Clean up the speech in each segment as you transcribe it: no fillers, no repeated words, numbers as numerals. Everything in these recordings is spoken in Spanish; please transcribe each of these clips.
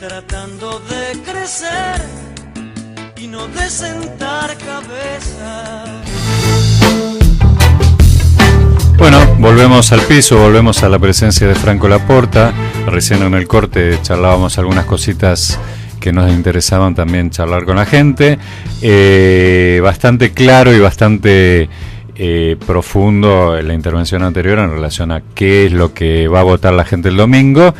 tratando de crecer y no de sentar cabeza. Bueno, volvemos al piso, volvemos a la presencia de Franco Laporta. Recién en el corte charlábamos algunas cositas que nos interesaban también charlar con la gente. Bastante claro y bastante profundo en la intervención anterior en relación a qué es lo que va a votar la gente el domingo.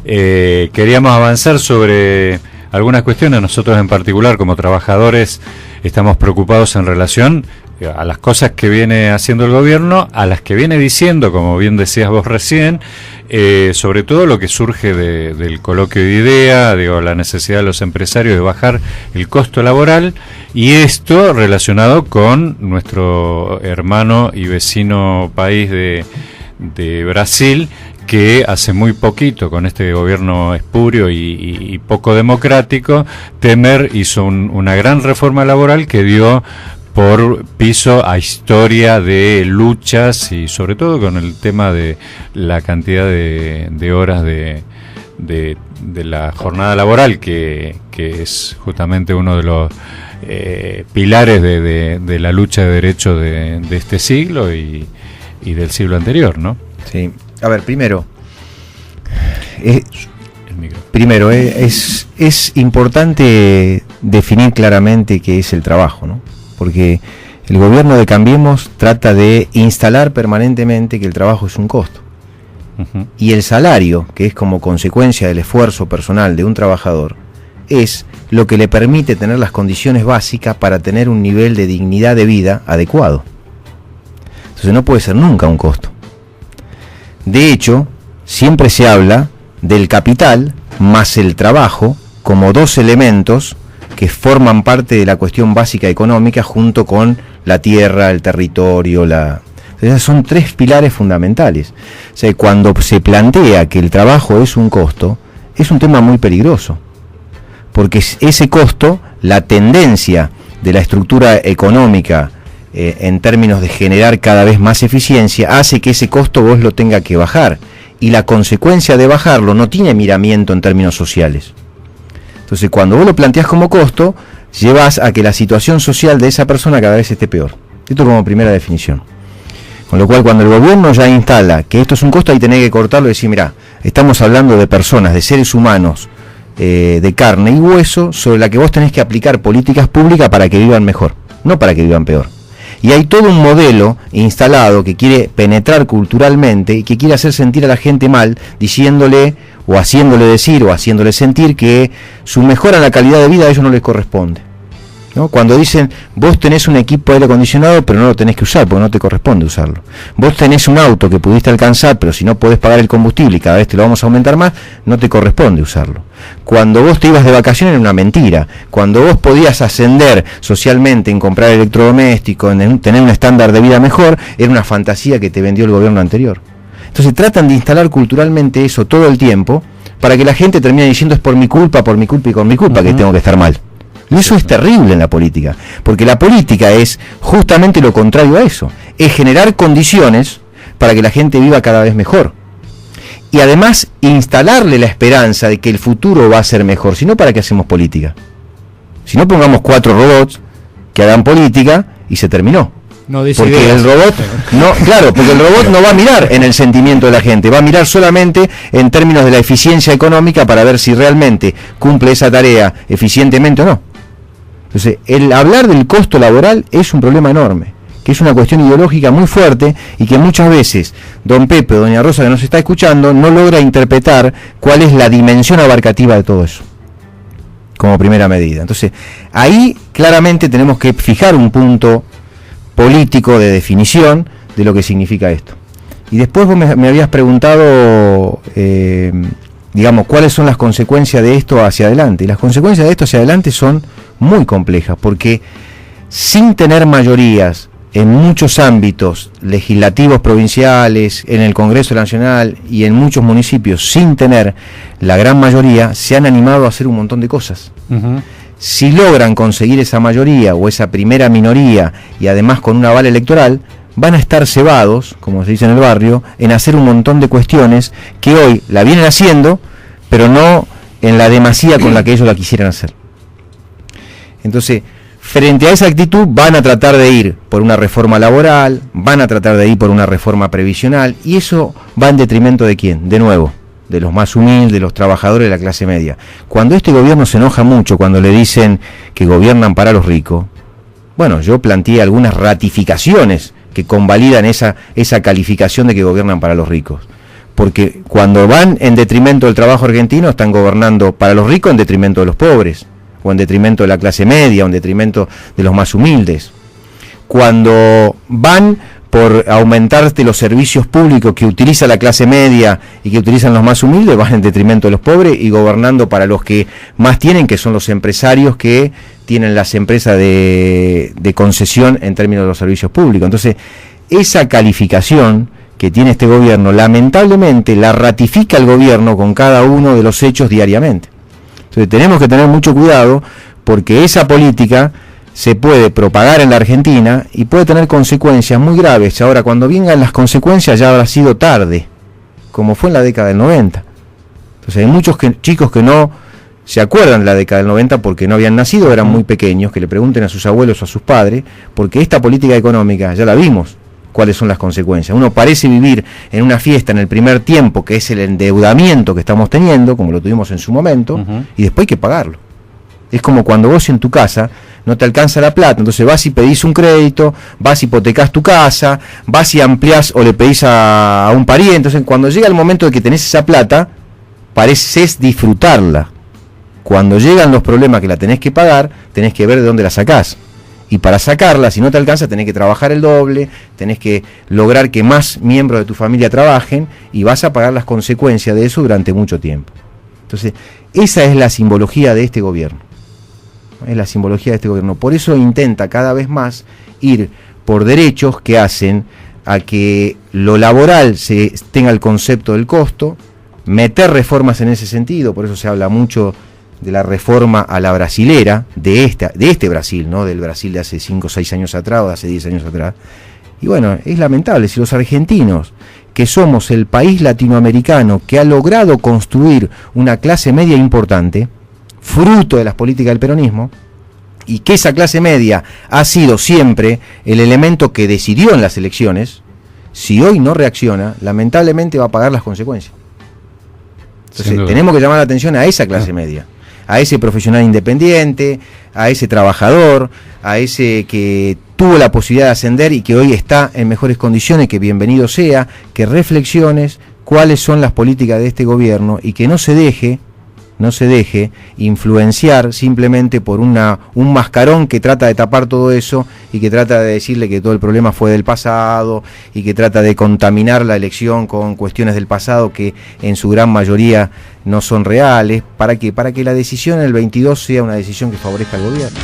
Queríamos avanzar sobre algunas cuestiones. Nosotros en particular, como trabajadores, estamos preocupados en relación a las cosas que viene haciendo el gobierno, a las que viene diciendo, como bien decías vos recién, sobre todo lo que surge del coloquio de idea, digo, la necesidad de los empresarios de bajar el costo laboral, y esto relacionado con nuestro hermano y vecino país de Brasil, que hace muy poquito, con este gobierno espurio y poco democrático, Temer hizo una gran reforma laboral que dio por piso a historia de luchas, y sobre todo con el tema de la cantidad de horas de la jornada laboral, que es justamente uno de los pilares de la lucha de derechos de este siglo y del siglo anterior, ¿no? Sí. A ver, primero es importante definir claramente qué es el trabajo, ¿no? Porque el gobierno de Cambiemos trata de instalar permanentemente que el trabajo es un costo. Uh-huh. Y el salario, que es como consecuencia del esfuerzo personal de un trabajador, es lo que le permite tener las condiciones básicas para tener un nivel de dignidad de vida adecuado. Entonces no puede ser nunca un costo. De hecho, siempre se habla del capital más el trabajo como dos elementos que forman parte de la cuestión básica económica, junto con la tierra, el territorio, Entonces son tres pilares fundamentales. O sea, cuando se plantea que el trabajo es un costo, es un tema muy peligroso, porque ese costo, la tendencia de la estructura económica en términos de generar cada vez más eficiencia, hace que ese costo vos lo tenga que bajar, y la consecuencia de bajarlo no tiene miramiento en términos sociales. Entonces, cuando vos lo planteás como costo, llevas a que la situación social de esa persona cada vez esté peor. Esto como primera definición. Con lo cual, cuando el gobierno ya instala que esto es un costo, ahí tenés que cortarlo y decir, mirá, estamos hablando de personas, de seres humanos, de carne y hueso, sobre la que vos tenés que aplicar políticas públicas para que vivan mejor, no para que vivan peor. Y hay todo un modelo instalado que quiere penetrar culturalmente y que quiere hacer sentir a la gente mal, diciéndole o haciéndole decir o haciéndole sentir que su mejora en la calidad de vida a ellos no les corresponde, ¿no? Cuando dicen, vos tenés un equipo de aire acondicionado pero no lo tenés que usar porque no te corresponde usarlo. Vos tenés un auto que pudiste alcanzar pero si no podés pagar el combustible y cada vez te lo vamos a aumentar más, no te corresponde usarlo. Cuando vos te ibas de vacaciones era una mentira. Cuando vos podías ascender socialmente en comprar electrodomésticos, en tener un estándar de vida mejor, era una fantasía que te vendió el gobierno anterior. Entonces tratan de instalar culturalmente eso todo el tiempo para que la gente termine diciendo es por mi culpa y por mi culpa que tengo que estar mal. Y eso es terrible en la política, porque la política es justamente lo contrario a eso, es generar condiciones para que la gente viva cada vez mejor. Y además instalarle la esperanza de que el futuro va a ser mejor. Si no, ¿para qué hacemos política? Si no, pongamos 4 robots que hagan política y se terminó. No dice porque ideas. El robot porque el robot no va a mirar en el sentimiento de la gente, va a mirar solamente en términos de la eficiencia económica para ver si realmente cumple esa tarea eficientemente o no. Entonces, el hablar del costo laboral es un problema enorme, que es una cuestión ideológica muy fuerte y que muchas veces don Pepe o doña Rosa, que nos está escuchando, no logra interpretar cuál es la dimensión abarcativa de todo eso como primera medida. Entonces, ahí claramente tenemos que fijar un punto político de definición de lo que significa esto. Y después vos me habías preguntado, cuáles son las consecuencias de esto hacia adelante. Y las consecuencias de esto hacia adelante son muy complejas, porque sin tener mayorías en muchos ámbitos legislativos provinciales, en el Congreso Nacional y en muchos municipios, sin tener la gran mayoría, se han animado a hacer un montón de cosas. Uh-huh. Si logran conseguir esa mayoría o esa primera minoría y además con un aval electoral, van a estar cebados, como se dice en el barrio, en hacer un montón de cuestiones que hoy la vienen haciendo, pero no en la demasía con la que ellos la quisieran hacer. Entonces, frente a esa actitud van a tratar de ir por una reforma laboral, van a tratar de ir por una reforma previsional, y eso va en detrimento de ¿quién? De nuevo, de los más humildes, de los trabajadores de la clase media. Cuando este gobierno se enoja mucho, cuando le dicen que gobiernan para los ricos, bueno, yo planteé algunas ratificaciones que convalidan esa calificación de que gobiernan para los ricos. Porque cuando van en detrimento del trabajo argentino, están gobernando para los ricos en detrimento de los pobres, o en detrimento de la clase media, o en detrimento de los más humildes. Cuando van por aumentarte los servicios públicos que utiliza la clase media y que utilizan los más humildes, van en detrimento de los pobres y gobernando para los que más tienen, que son los empresarios que tienen las empresas de concesión en términos de los servicios públicos. Entonces, esa calificación que tiene este gobierno, lamentablemente la ratifica el gobierno con cada uno de los hechos diariamente. Entonces tenemos que tener mucho cuidado, porque esa política se puede propagar en la Argentina y puede tener consecuencias muy graves. Ahora, cuando vengan las consecuencias ya habrá sido tarde, como fue en la década del 90. Entonces hay muchos chicos que no se acuerdan de la década del 90 porque no habían nacido, eran muy pequeños, que le pregunten a sus abuelos o a sus padres, porque esta política económica ya la vimos, cuáles son las consecuencias. Uno parece vivir en una fiesta en el primer tiempo, que es el endeudamiento que estamos teniendo, como lo tuvimos en su momento, y después hay que pagarlo. Es como cuando vos en tu casa no te alcanza la plata, entonces vas y pedís un crédito, vas y hipotecás tu casa, vas y ampliás o le pedís a un pariente. Entonces, cuando llega el momento de que tenés esa plata, pareces disfrutarla. Cuando llegan los problemas que la tenés que pagar, tenés que ver de dónde la sacás. Y para sacarla, si no te alcanza, tenés que trabajar el doble, tenés que lograr que más miembros de tu familia trabajen, y vas a pagar las consecuencias de eso durante mucho tiempo. Entonces, esa es la simbología de este gobierno. Es la simbología de este gobierno. Por eso intenta cada vez más ir por derechos que hacen a que lo laboral se tenga el concepto del costo, meter reformas en ese sentido. Por eso se habla mucho de la reforma a la brasilera, de este Brasil, no del Brasil de hace 5 o 6 años atrás o de hace 10 años atrás. Y bueno, es lamentable si los argentinos, que somos el país latinoamericano que ha logrado construir una clase media importante, fruto de las políticas del peronismo, y que esa clase media ha sido siempre el elemento que decidió en las elecciones, si hoy no reacciona, lamentablemente va a pagar las consecuencias. Entonces tenemos que llamar la atención a esa clase media, a ese profesional independiente, a ese trabajador, a ese que tuvo la posibilidad de ascender y que hoy está en mejores condiciones, que bienvenido sea, que reflexiones cuáles son las políticas de este gobierno y que no se deje influenciar simplemente por un mascarón que trata de tapar todo eso y que trata de decirle que todo el problema fue del pasado y que trata de contaminar la elección con cuestiones del pasado que en su gran mayoría no son reales. ¿Para qué? Para que la decisión en el 22 sea una decisión que favorezca al gobierno.